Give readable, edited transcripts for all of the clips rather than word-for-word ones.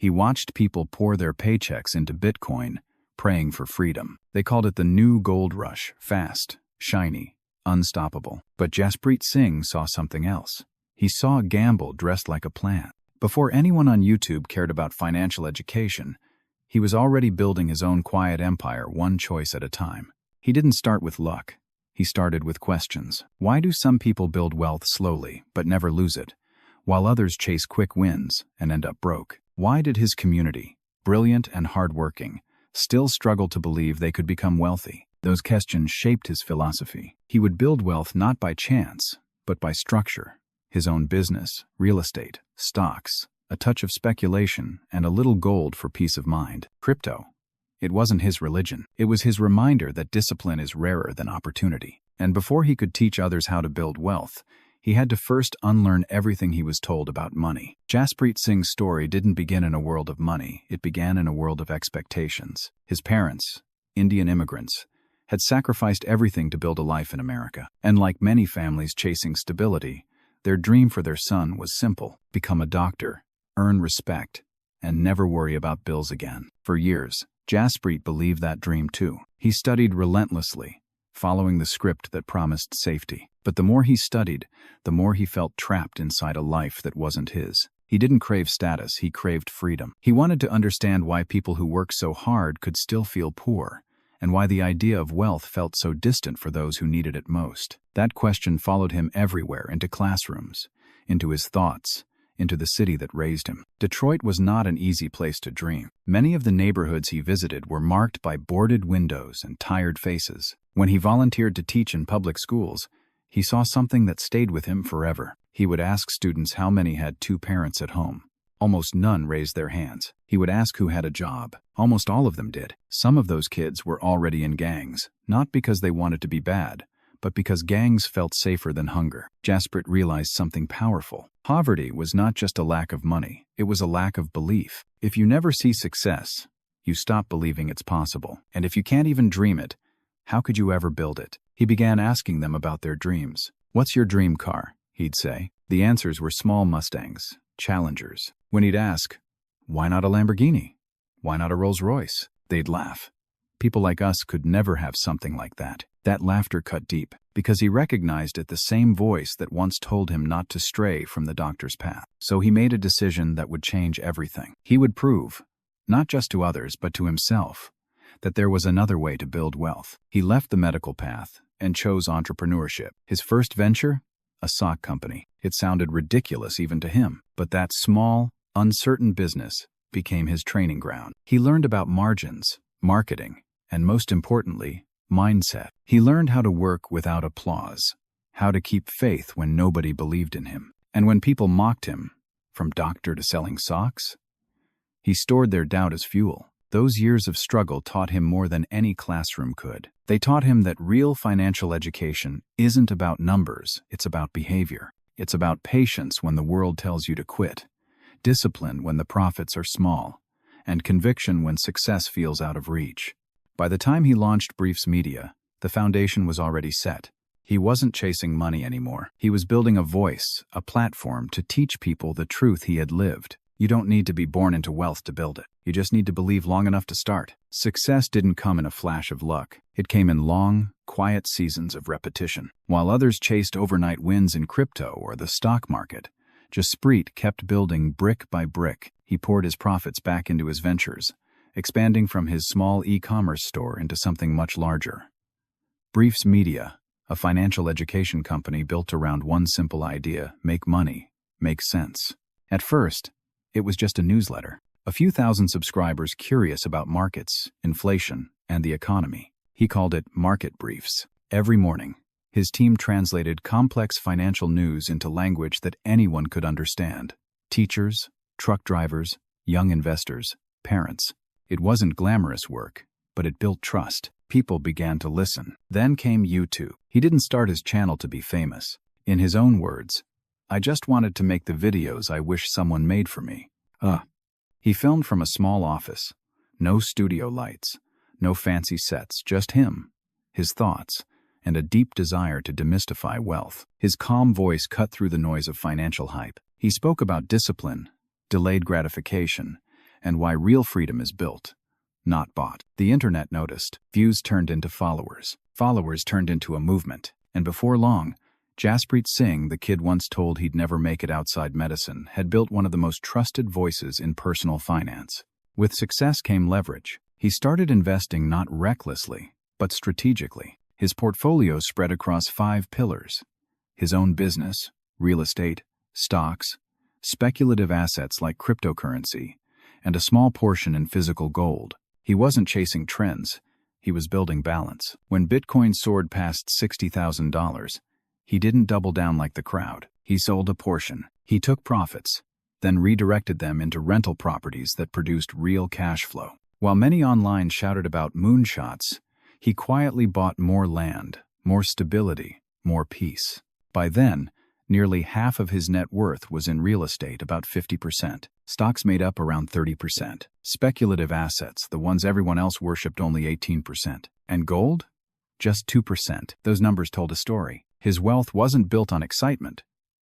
He watched people pour their paychecks into Bitcoin, praying for freedom. They called it the new gold rush, fast, shiny, unstoppable. But Jaspreet Singh saw something else. He saw a gamble dressed like a plan. Before anyone on YouTube cared about financial education, he was already building his own quiet empire, one choice at a time. He didn't start with luck. He started with questions. Why do some people build wealth slowly but never lose it, while others chase quick wins and end up broke? Why did his community, brilliant and hardworking, still struggle to believe they could become wealthy? Those questions shaped his philosophy. He would build wealth not by chance, but by structure. His own business, real estate, stocks, a touch of speculation, and a little gold for peace of mind. Crypto. It wasn't his religion. It was his reminder that discipline is rarer than opportunity. And before he could teach others how to build wealth, he had to first unlearn everything he was told about money. Jaspreet Singh's story didn't begin in a world of money. It began in a world of expectations. His parents, Indian immigrants, had sacrificed everything to build a life in America. And like many families chasing stability, their dream for their son was simple: become a doctor, earn respect, and never worry about bills again. For years, Jaspreet believed that dream too. He studied relentlessly, following the script that promised safety. But the more he studied, the more he felt trapped inside a life that wasn't his. He didn't crave status, he craved freedom. He wanted to understand why people who worked so hard could still feel poor, and why the idea of wealth felt so distant for those who needed it most. That question followed him everywhere, into classrooms, into his thoughts, into the city that raised him. Detroit was not an easy place to dream. Many of the neighborhoods he visited were marked by boarded windows and tired faces. When he volunteered to teach in public schools, he saw something that stayed with him forever. He would ask students how many had two parents at home. Almost none raised their hands. He would ask who had a job. Almost all of them did. Some of those kids were already in gangs, not because they wanted to be bad, but because gangs felt safer than hunger. Jaspreet realized something powerful. Poverty was not just a lack of money, it was a lack of belief. If you never see success, you stop believing it's possible. And if you can't even dream it, how could you ever build it? He began asking them about their dreams. "What's your dream car?" he'd say. The answers were small Mustangs, Challengers. When he'd ask, "Why not a Lamborghini? Why not a Rolls-Royce?" they'd laugh. People like us could never have something like that. That laughter cut deep, because he recognized it the same voice that once told him not to stray from the doctor's path. So he made a decision that would change everything. He would prove, not just to others but to himself, that there was another way to build wealth. He left the medical path and chose entrepreneurship. His first venture? A sock company. It sounded ridiculous even to him, but that small, uncertain business became his training ground. He learned about margins, marketing, and most importantly, mindset. He learned how to work without applause, how to keep faith when nobody believed in him. And when people mocked him, from doctor to selling socks, he stored their doubt as fuel. Those years of struggle taught him more than any classroom could. They taught him that real financial education isn't about numbers, it's about behavior. It's about patience when the world tells you to quit, discipline when the profits are small, and conviction when success feels out of reach. By the time he launched Briefs Media, the foundation was already set. He wasn't chasing money anymore. He was building a voice, a platform to teach people the truth he had lived. You don't need to be born into wealth to build it. You just need to believe long enough to start. Success didn't come in a flash of luck. It came in long, quiet seasons of repetition. While others chased overnight wins in crypto or the stock market, Jaspreet kept building brick by brick. He poured his profits back into his ventures, expanding from his small e-commerce store into something much larger. Briefs Media, a financial education company built around one simple idea: make money, make sense. At first, it was just a newsletter. A few thousand subscribers curious about markets, inflation, and the economy. He called it Market Briefs. Every morning, his team translated complex financial news into language that anyone could understand. Teachers, truck drivers, young investors, parents. It wasn't glamorous work, but it built trust. People began to listen. Then came YouTube. He didn't start his channel to be famous. In his own words, "I just wanted to make the videos I wish someone made for me." He filmed from a small office. No studio lights, no fancy sets, just him, his thoughts, and a deep desire to demystify wealth. His calm voice cut through the noise of financial hype. He spoke about discipline, delayed gratification, and why real freedom is built, not bought. The internet noticed. Views turned into followers. Followers turned into a movement. And before long, Jaspreet Singh, the kid once told he'd never make it outside medicine, had built one of the most trusted voices in personal finance. With success came leverage. He started investing not recklessly, but strategically. His portfolio spread across 5 pillars: his own business, real estate, stocks, speculative assets like cryptocurrency, and a small portion in physical gold. He wasn't chasing trends. He was building balance. When Bitcoin soared past $60,000, he didn't double down like the crowd. He sold a portion. He took profits, then redirected them into rental properties that produced real cash flow. While many online shouted about moonshots, he quietly bought more land, more stability, more peace. By then, nearly half of his net worth was in real estate, about 50%. Stocks made up around 30%. Speculative assets, the ones everyone else worshipped, only 18%. And gold? Just 2%. Those numbers told a story. His wealth wasn't built on excitement.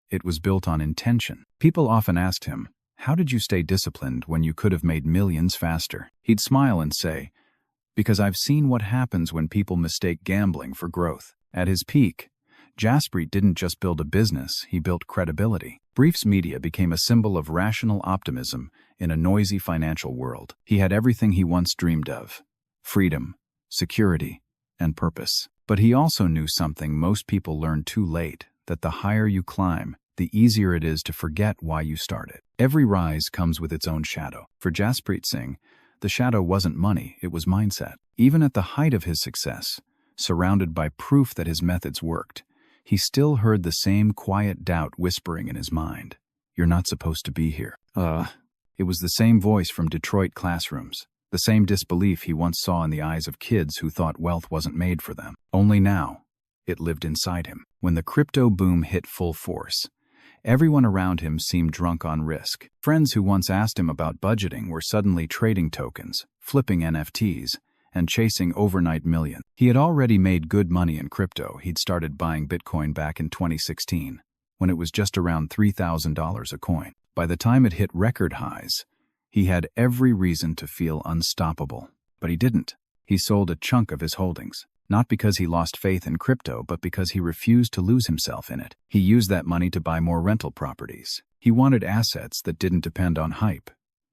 It was built on intention. People often asked him, "How did you stay disciplined when you could have made millions faster?" He'd smile and say, "Because I've seen what happens when people mistake gambling for growth." At his peak, Jaspreet didn't just build a business, he built credibility. Briefs Media became a symbol of rational optimism in a noisy financial world. He had everything he once dreamed of: freedom, security, and purpose. But he also knew something most people learn too late, that the higher you climb, the easier it is to forget why you started. Every rise comes with its own shadow. For Jaspreet Singh, the shadow wasn't money, it was mindset. Even at the height of his success, surrounded by proof that his methods worked, he still heard the same quiet doubt whispering in his mind. "You're not supposed to be here." It was the same voice from Detroit classrooms, the same disbelief he once saw in the eyes of kids who thought wealth wasn't made for them. Only now, it lived inside him. When the crypto boom hit full force, everyone around him seemed drunk on risk. Friends who once asked him about budgeting were suddenly trading tokens, flipping NFTs, and chasing overnight millions. He had already made good money in crypto. He'd started buying Bitcoin back in 2016, when it was just around $3,000 a coin. By the time it hit record highs, he had every reason to feel unstoppable. But he didn't. He sold a chunk of his holdings, not because he lost faith in crypto, but because he refused to lose himself in it. He used that money to buy more rental properties. He wanted assets that didn't depend on hype,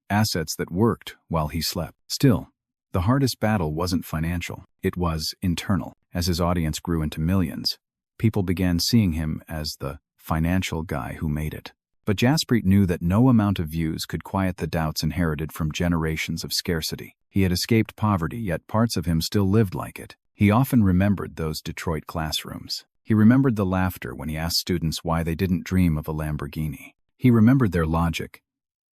assets that worked while he slept. Still, the hardest battle wasn't financial, it was internal. As his audience grew into millions, people began seeing him as the financial guy who made it. But Jaspreet knew that no amount of views could quiet the doubts inherited from generations of scarcity. He had escaped poverty, yet parts of him still lived like it. He often remembered those Detroit classrooms. He remembered the laughter when he asked students why they didn't dream of a Lamborghini. He remembered their logic.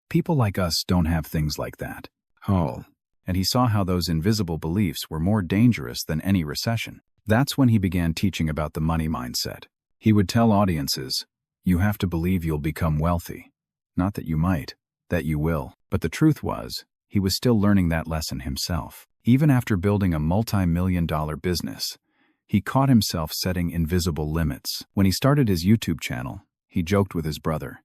"People like us don't have things like that." And he saw how those invisible beliefs were more dangerous than any recession. That's when he began teaching about the money mindset. He would tell audiences, "You have to believe you'll become wealthy. Not that you might, that you will." But the truth was, he was still learning that lesson himself. Even after building a multi-million-dollar business, he caught himself setting invisible limits. When he started his YouTube channel, he joked with his brother,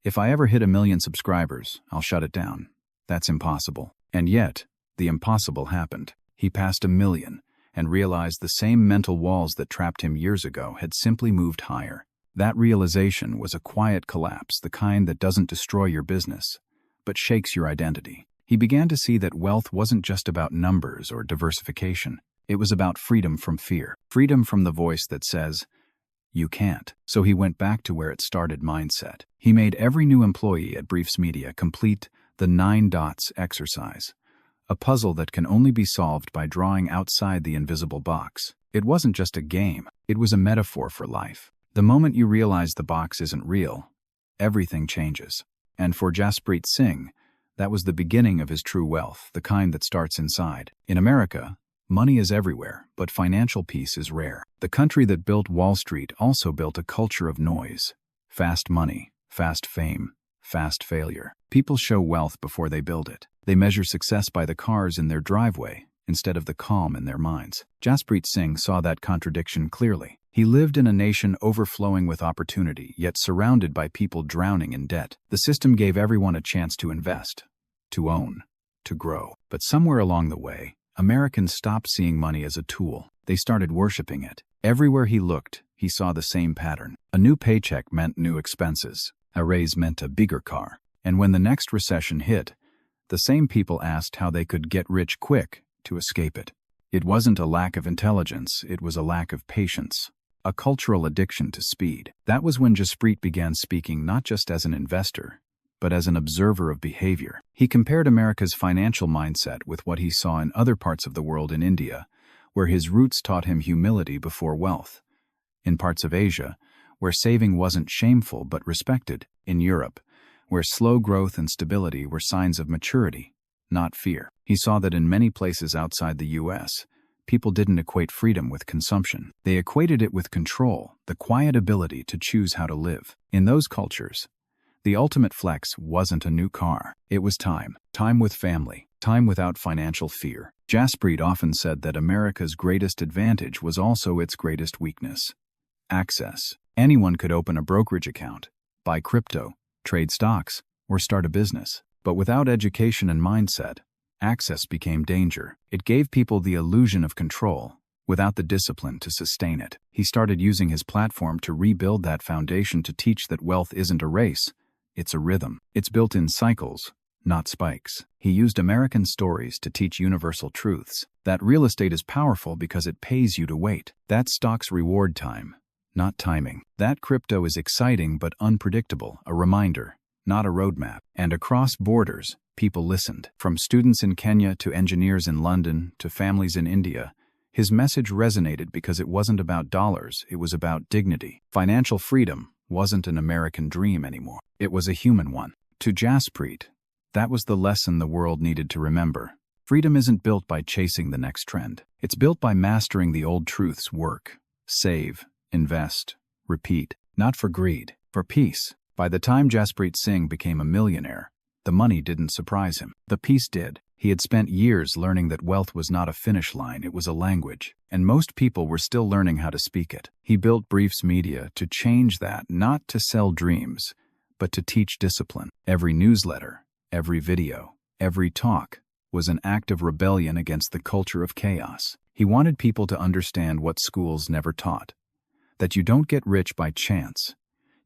"If I ever hit 1 million subscribers, I'll shut it down. That's impossible." And yet, the impossible happened. He passed 1 million and realized the same mental walls that trapped him years ago had simply moved higher. That realization was a quiet collapse, the kind that doesn't destroy your business, but shakes your identity. He began to see that wealth wasn't just about numbers or diversification. It was about freedom from fear, freedom from the voice that says, "You can't." So he went back to where it started: mindset. He made every new employee at Briefs Media complete the 9 dots exercise, a puzzle that can only be solved by drawing outside the invisible box. It wasn't just a game, it was a metaphor for life. The moment you realize the box isn't real, everything changes. And for Jaspreet Singh, that was the beginning of his true wealth, the kind that starts inside. In America, money is everywhere, but financial peace is rare. The country that built Wall Street also built a culture of noise. Fast money, fast fame, fast failure. People show wealth before they build it. They measure success by the cars in their driveway instead of the calm in their minds. Jaspreet Singh saw that contradiction clearly. He lived in a nation overflowing with opportunity, yet surrounded by people drowning in debt. The system gave everyone a chance to invest, to own, to grow. But somewhere along the way, Americans stopped seeing money as a tool. They started worshiping it. Everywhere he looked, he saw the same pattern. A new paycheck meant new expenses. A raise meant a bigger car. And when the next recession hit, the same people asked how they could get rich quick to escape it. It wasn't a lack of intelligence, it was a lack of patience. A cultural addiction to speed. That was when Jaspreet began speaking not just as an investor, but as an observer of behavior. He compared America's financial mindset with what he saw in other parts of the world in India, where his roots taught him humility before wealth. In parts of Asia, where saving wasn't shameful but respected. In Europe, where slow growth and stability were signs of maturity, not fear. He saw that in many places outside the U.S., people didn't equate freedom with consumption. They equated it with control, the quiet ability to choose how to live. In those cultures, the ultimate flex wasn't a new car. It was time. Time with family. Time without financial fear. Jaspreet often said that America's greatest advantage was also its greatest weakness. Access. Anyone could open a brokerage account, buy crypto, trade stocks, or start a business. But without education and mindset, access became danger. It gave people the illusion of control, without the discipline to sustain it. He started using his platform to rebuild that foundation, to teach that wealth isn't a race, it's a rhythm. It's built in cycles, not spikes. He used American stories to teach universal truths. That real estate is powerful because it pays you to wait. That stocks reward time, not timing. That crypto is exciting but unpredictable, a reminder, not a roadmap. And across borders, people listened. From students in Kenya to engineers in London to families in India, his message resonated because it wasn't about dollars, it was about dignity. Financial freedom wasn't an American dream anymore. It was a human one. To Jaspreet, that was the lesson the world needed to remember. Freedom isn't built by chasing the next trend. It's built by mastering the old truths: work, save, invest, repeat. Not for greed, for peace. By the time Jaspreet Singh became a millionaire, the money didn't surprise him. The peace did. He had spent years learning that wealth was not a finish line, it was a language. And most people were still learning how to speak it. He built Briefs Media to change that, not to sell dreams, but to teach discipline. Every newsletter, every video, every talk was an act of rebellion against the culture of chaos. He wanted people to understand what schools never taught: that you don't get rich by chance.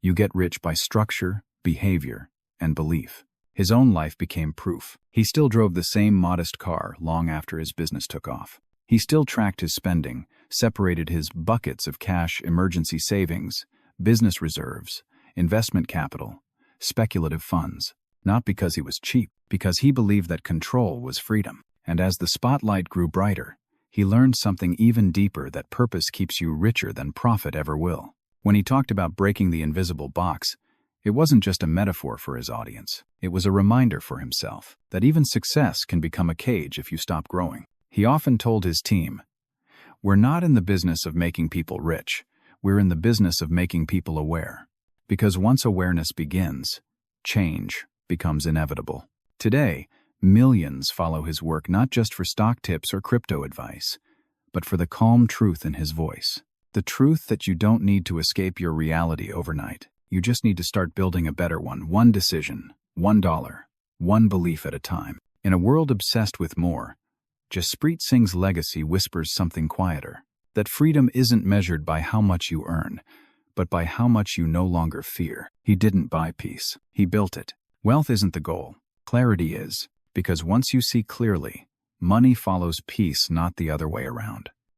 You get rich by structure, behavior, and belief. His own life became proof. He still drove the same modest car long after his business took off. He still tracked his spending, separated his buckets of cash, emergency savings, business reserves, investment capital, speculative funds. Not because he was cheap, because he believed that control was freedom. And as the spotlight grew brighter, he learned something even deeper: that purpose keeps you richer than profit ever will. When he talked about breaking the invisible box, it wasn't just a metaphor for his audience. It was a reminder for himself that even success can become a cage if you stop growing. He often told his team, "We're not in the business of making people rich. We're in the business of making people aware." Because once awareness begins, change becomes inevitable. Today, millions follow his work not just for stock tips or crypto advice, but for the calm truth in his voice. The truth that you don't need to escape your reality overnight. You just need to start building a better one. One decision, $1, one belief at a time. In a world obsessed with more, Jaspreet Singh's legacy whispers something quieter: that freedom isn't measured by how much you earn, but by how much you no longer fear. He didn't buy peace. He built it. Wealth isn't the goal. Clarity is, because once you see clearly, money follows peace, not the other way around.